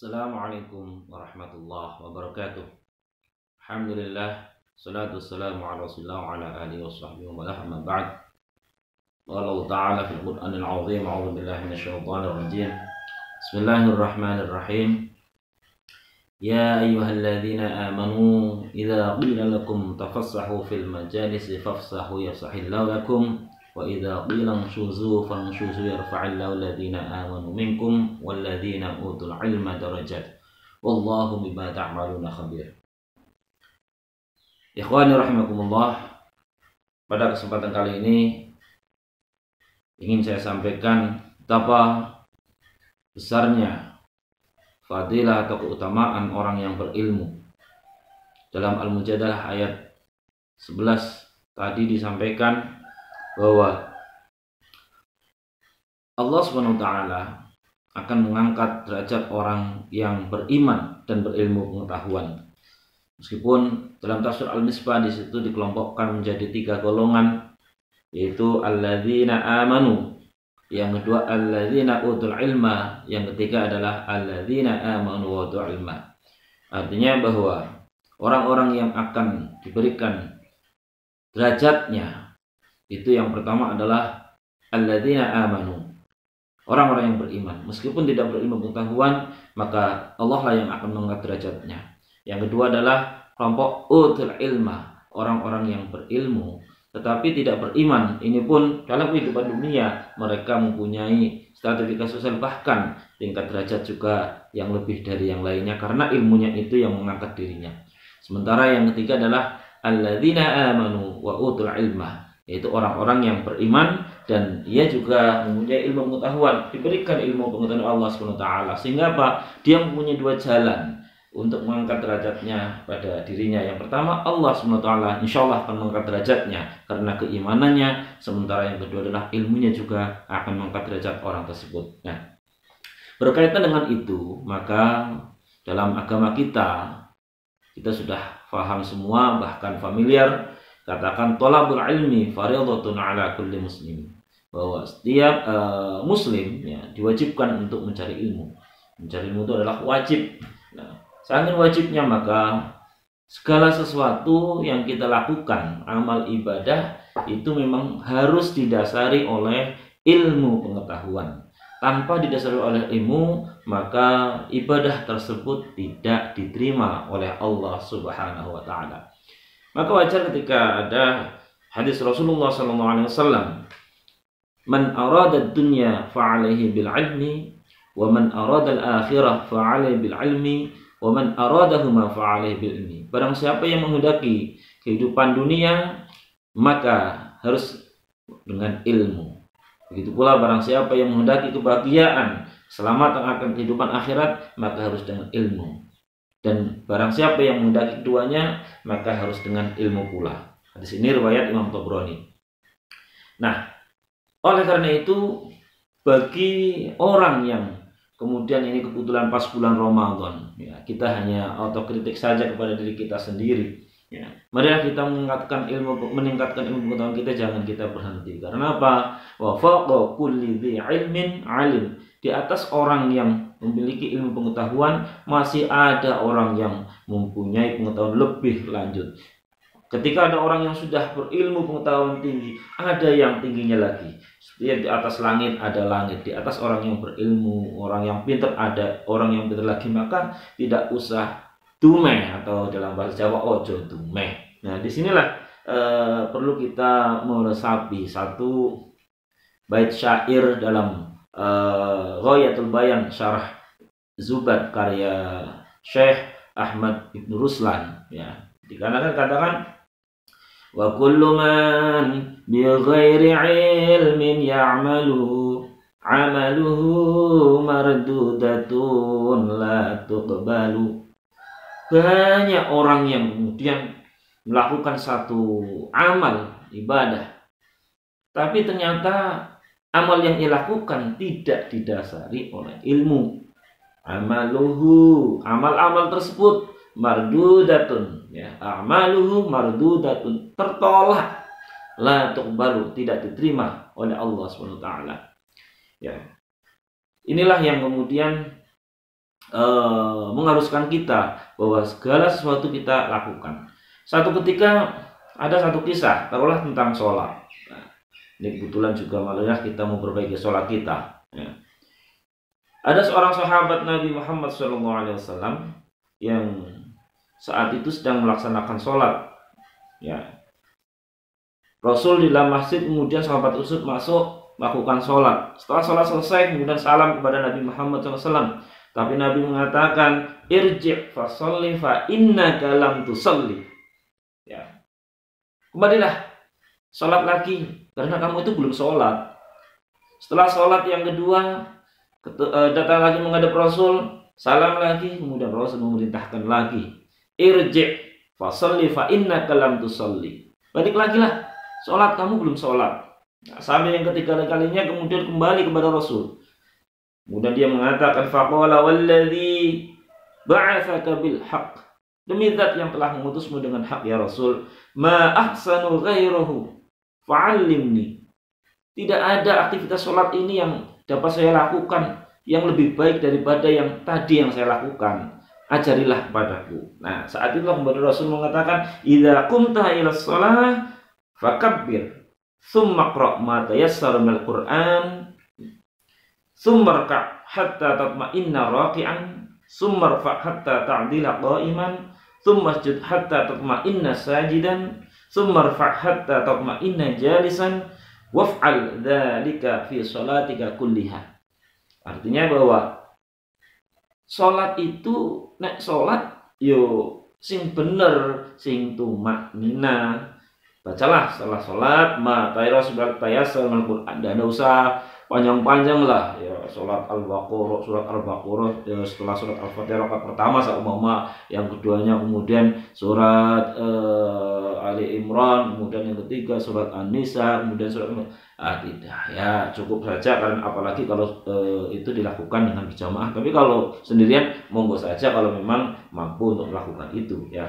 Assalamualaikum warahmatullahi wabarakatuh. Alhamdulillah, salatu wassalamu ala Rasulillah wa ala alihi washabbihi wa man amma ba'd. Qala Allah Ta'ala fil Qur'anil 'azim, a'udzu billahi minasyaitonir rajim. Bismillahirrahmanirrahim. Ya ayyuhalladzina amanu idza qila lakum tafassahu fil majalisi fafsahu yafsahillahu lakum wa idza qila anshuzu fanshuzu yarfa'illahu alladhina amanu minkum walladhina utul ilma darajat wallahu bima ta'maluna khabir. Ikhwani rahimakumullah, pada kesempatan kali ini ingin saya sampaikan betapa besarnya fadilah atau keutamaan orang yang berilmu. Dalam Al-Mujadalah ayat 11 tadi disampaikan bahwa Allah SWT akan mengangkat derajat orang yang beriman dan berilmu pengetahuan. Meskipun dalam tafsir Al-Misbah di situ dikelompokkan menjadi 3 golongan, yaitu alladzina amanu, yang kedua alladzina utul ilma, yang ketiga adalah alladzina amanu wa utul ilma. Artinya bahwa orang-orang yang akan diberikan derajatnya itu yang pertama adalah alladzina amanu, orang-orang yang beriman. Meskipun tidak berilmu pengetahuan, maka Allah lah yang akan mengangkat derajatnya. Yang kedua adalah kelompok utul ilma, orang-orang yang berilmu tetapi tidak beriman. Ini pun dalam kehidupan dunia mereka mempunyai sertifikat sosial, bahkan tingkat derajat juga yang lebih dari yang lainnya karena ilmunya itu yang mengangkat dirinya. Sementara yang ketiga adalah alladzina amanu wa utul ilma, yaitu orang-orang yang beriman dan ia juga mempunyai ilmu pengetahuan, diberikan ilmu pengetahuan Allah SWT, sehingga apa? Dia mempunyai 2 jalan untuk mengangkat derajatnya pada dirinya. Yang pertama, Allah SWT insya Allah akan mengangkat derajatnya karena keimanannya. Sementara yang kedua adalah ilmunya juga akan mengangkat derajat orang tersebut. Nah, berkaitan dengan itu, maka dalam agama kita sudah paham semua, bahkan familiar, katakan thalabul ilmi fardhatun ala kulli muslim, bahwa setiap muslim ya, diwajibkan untuk mencari ilmu. Mencari ilmu itu adalah wajib. Nah, saking wajibnya maka segala sesuatu yang kita lakukan, amal ibadah itu memang harus didasari oleh ilmu pengetahuan. Tanpa didasari oleh ilmu, maka ibadah tersebut tidak diterima oleh Allah Subhanahu wa taala. Maka wajar ketika ada hadis Rasulullah SAW, man arada dunya fa'alaihi bil ilmi wa man arada al-akhirah fa'alaihi bil ilmi wa man aradahuma fa'alaihi bil ilmi. Barang siapa yang menghendaki kehidupan dunia, maka harus dengan ilmu. Begitu pula barang siapa yang menghendaki kebahagiaan, selamat akan kehidupan akhirat, maka harus dengan ilmu. Dan barang siapa yang menghendaki keduanya, maka harus dengan ilmu pula. Hadis ini riwayat Imam Tabrani. Nah, oleh karena itu, bagi orang yang kemudian ini kebetulan pas bulan Ramadan, ya, kita hanya otokritik saja kepada diri kita sendiri. Ya, marilah kita meningkatkan ilmu pengetahuan kita, jangan kita berhenti. Karena apa? Wa faqa kulli dzi ilmin alim. Di atas orang yang memiliki ilmu pengetahuan masih ada orang yang mempunyai pengetahuan lebih lanjut. Ketika ada orang yang sudah berilmu pengetahuan tinggi, ada yang tingginya lagi. Seperti di atas langit ada langit, di atas orang yang berilmu, orang yang pintar ada orang yang pintar lagi. Maka tidak usah dumeh, atau dalam bahasa Jawa ojo dumeh. Nah, disinilah perlu kita meresapi satu bait syair dalam Ghayatul Bayan syarah Zubad karya Syekh Ahmad Ibn Ruslan, ya. Dikarenakan katakan wa kullu man bi ghairi ilmin ya'malu amaluhu mardudatun la tuqbalu. Banyak orang yang kemudian melakukan satu amal ibadah, tapi ternyata amal yang dilakukan tidak didasari oleh ilmu. Amaluhu, amal-amal tersebut mardudatun, ya, amaluhu mardudatun, tertolak, la tuqbalu, tidak diterima oleh Allah SWT. Ya. Inilah yang kemudian mengharuskan kita bahwa segala sesuatu kita lakukan. Satu ketika ada satu kisah, taruhlah tentang sholat. Nah, ini kebetulan juga malah kita memperbaiki sholat kita. Ya. Ada seorang sahabat Nabi Muhammad SAW yang saat itu sedang melaksanakan sholat. Ya. Rasul di dalam masjid, kemudian sahabat tersebut masuk melakukan sholat. Setelah sholat selesai, kemudian salam kepada Nabi Muhammad SAW. Tapi Nabi mengatakan, irji' fasolli fa innaka lam tusalli. Ya. Kembalilah, sholat lagi, karena kamu itu belum sholat. Setelah sholat yang kedua, datang lagi menghadap Rasul, salam lagi, kemudian Rasul memerintahkan lagi, irji' fasolli fa innaka lam tusalli. Balik lagi lah, sholat kamu belum sholat. Nah, sampai yang ketiga kalinya kemudian kembali kepada Rasul. Kemudian dia mengatakan, faqala walladzi ba'atsaka bil haqq, demi zat yang telah mengutusmu dengan hak ya Rasul, ma ahsanu ghairahu fa'allimni. Tidak ada aktivitas sholat ini yang dapat saya lakukan yang lebih baik daripada yang tadi yang saya lakukan. Ajarilah kepadaku. Nah, saat itu kemudian Rasul mengatakan, idza qumta ila shalah fakabbir, tsumma qra' ma tayassara minal Qur'an, tsumma rka' hatta tatma'inna raki'an, tsumma rfa' hatta ta'dila qa'iman, tsumma isjud hatta tatma'inna sajidan, tsumma rfa' hatta tatma'inna jalisan, waf'al dzalika fi shalatika kulliha. Artinya bahwa sholat itu nek sholat yo sing bener, sing tumak nina. Bacalah setelah sholat ma tayassara minal Qur'an, dan usah panjang-panjang lah ya. Sholat Al-Baqarah, surat Al-Baqarah ya, setelah surat Al-Fatihah rakaat pertama seumpama, yang keduanya kemudian surat Ali Imran, kemudian yang ketiga surat An-Nisa, kemudian surat tidak ya, cukup saja, karena apalagi kalau itu dilakukan dengan berjamaah. Tapi kalau sendirian monggo saja kalau memang mampu untuk melakukan itu ya.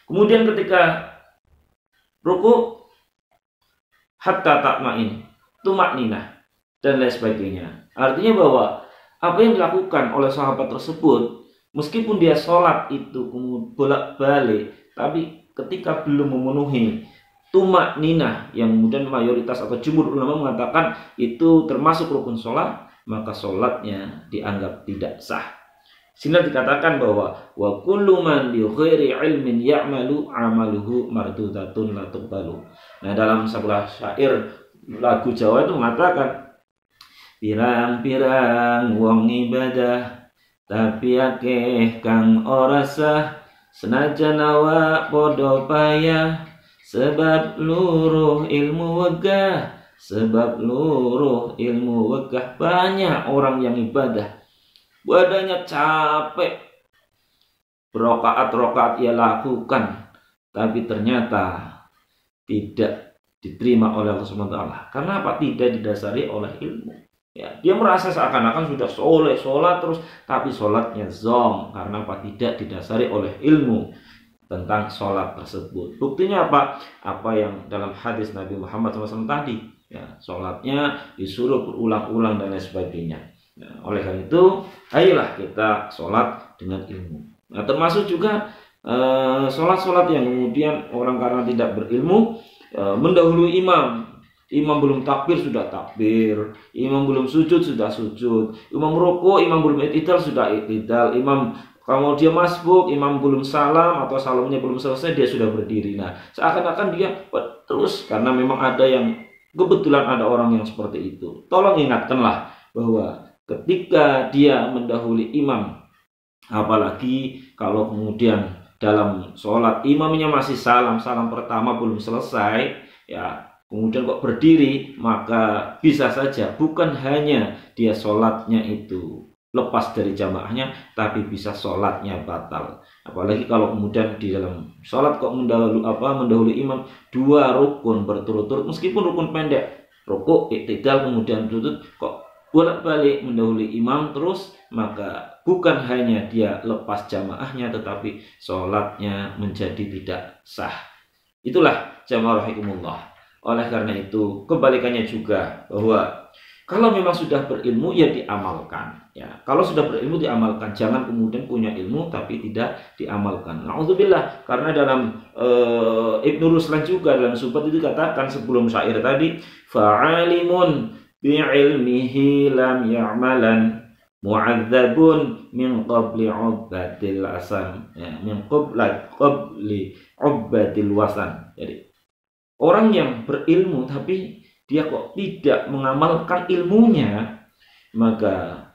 Kemudian ketika ruku hatta tatma'in, tumak ninah dan lain sebagainya. Artinya bahwa apa yang dilakukan oleh sahabat tersebut, meskipun dia sholat itu bolak-balik, tapi ketika belum memenuhi tumak ninah yang kemudian mayoritas atau jumhur ulama mengatakan itu termasuk rukun sholat, maka sholatnya dianggap tidak sah. Sehingga dikatakan bahwa wa kullu man bi ghairi ilmin ya'malu amaluhu mardudatun la tuqbalu. Nah, dalam sebuah syair lagu Jawa itu mengatakan, pirang-pirang wong ibadah tapi akeh kang ora sah, senajan awak padha payah, sebab luruh ilmu wegah, sebab luruh ilmu wegah. Banyak orang yang ibadah badannya capek, berokaat-rokaat ia lakukan, tapi ternyata tidak diterima oleh Allah SWT. Karena apa? Tidak didasari oleh ilmu. Ya, dia merasa seakan-akan sudah soleh, sholat terus, tapi sholatnya zong. Karena apa? Tidak didasari oleh ilmu tentang sholat tersebut. Buktinya apa? Apa yang dalam hadis Nabi Muhammad SAW tadi, ya, sholatnya disuruh berulang-ulang dan lain sebagainya. Nah, oleh karena itu, ayolah kita sholat dengan ilmu. Nah, termasuk juga sholat-sholat yang kemudian orang karena tidak berilmu mendahului imam. Imam belum takbir sudah takbir, imam belum sujud sudah sujud, imam ruku, imam belum i'tidal sudah i'tidal, imam kalau dia masbuk, imam belum salam atau salamnya belum selesai dia sudah berdiri. Nah, seakan-akan dia terus, karena memang ada yang kebetulan ada orang yang seperti itu. Tolong ingatkanlah bahwa ketika dia mendahului imam, apalagi kalau kemudian dalam sholat imamnya masih salam pertama belum selesai, ya kemudian kok berdiri, maka bisa saja bukan hanya dia sholatnya itu lepas dari jamaahnya, tapi bisa sholatnya batal. Apalagi kalau kemudian di dalam sholat kok mendahului imam dua rukun berturut-turut, meskipun rukun pendek, rukuk, i'tidal, kemudian sujud, kok bolak-balik mendahului imam terus, maka bukan hanya dia lepas jamaahnya, tetapi sholatnya menjadi tidak sah. Itulah jamaah rahikumullah. Oleh karena itu, kebalikannya juga, bahwa Kalau memang sudah berilmu ya diamalkan. Ya, kalau sudah berilmu diamalkan, jangan kemudian punya ilmu tapi tidak diamalkan. Nauzubillah, karena dalam Ibnu Ruslan juga dalam Subhat itu katakan sebelum syair tadi, fa'alimun bi'ilmihi lam ya'malan mu'adzabun min qabli ubbatil asan, ya, min qabli ubbatil wasan. Jadi orang yang berilmu tapi dia kok tidak mengamalkan ilmunya, maka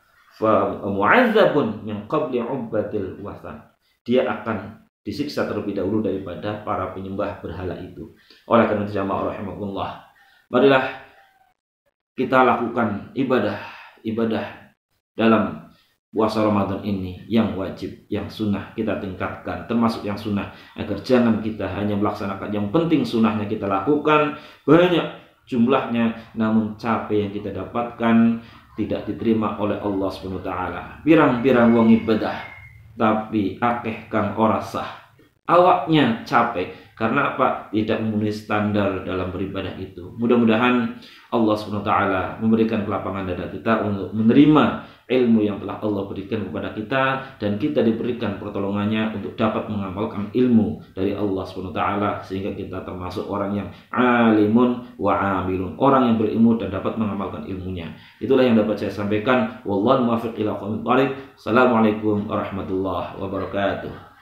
mu'adzabun min qabli ubbatil wasan, dia akan disiksa terlebih dahulu daripada para penyembah berhala itu. Oleh karena itu jamaah rahimakumullah, marilah kita lakukan ibadah dalam puasa Ramadan ini yang wajib, yang sunnah kita tingkatkan, termasuk yang sunnah, agar jangan kita hanya melaksanakan yang penting sunnahnya kita lakukan banyak jumlahnya, namun capek yang kita dapatkan tidak diterima oleh Allah SWT. Pirang-pirang wong ibadah tapi akeh kang ora sah, awaknya capek karena apa? Tidak memenuhi standar dalam beribadah itu. Mudah-mudahan Allah SWT memberikan kelapangan dada kita untuk menerima ilmu yang telah Allah berikan kepada kita, dan kita diberikan pertolongannya untuk dapat mengamalkan ilmu dari Allah SWT, sehingga kita termasuk orang yang alimun wa amilun, orang yang berilmu dan dapat mengamalkan ilmunya. Itulah yang dapat saya sampaikan. Wallahu muwaffiq ila aqwamit thoriq. Assalamualaikum warahmatullahi wabarakatuh.